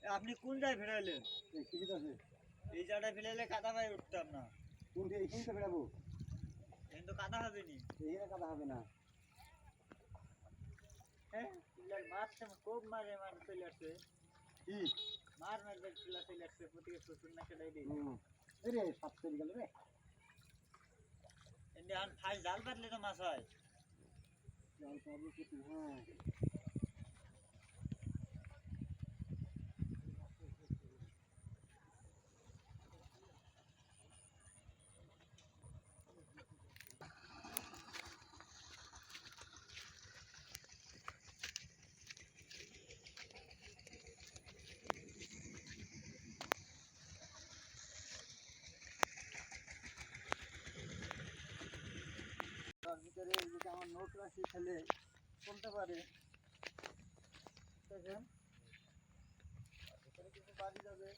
আপনি কোন জায়গায় ফেরাইলেন? ঠিক আছে। এই জায়গায় ফেরাইলে কাদা পায়ে উঠতাম না। কোনটা এইখানে তো ফেরাবো? কিন্তু কাদা হবে নি। এইখানে কাদা হবে না। হ্যাঁ, পিলার মারছে, খুব মারে চলে আসছে। কি? মারবে পিলার চলে আসছে, প্রতিকে শ্বশুর না সেটাই দিই। রে সাপ চলে গেল রে। এমনি আর ফাইল জাল পাতলে তো মাছ হয়। জাল পাবো কিছু, হ্যাঁ। তার ভিতরে যদি আমার নোট রাশি খেলে চলতে পারে, দেখেন ভিতরে কিছু বাড়ি যাবে।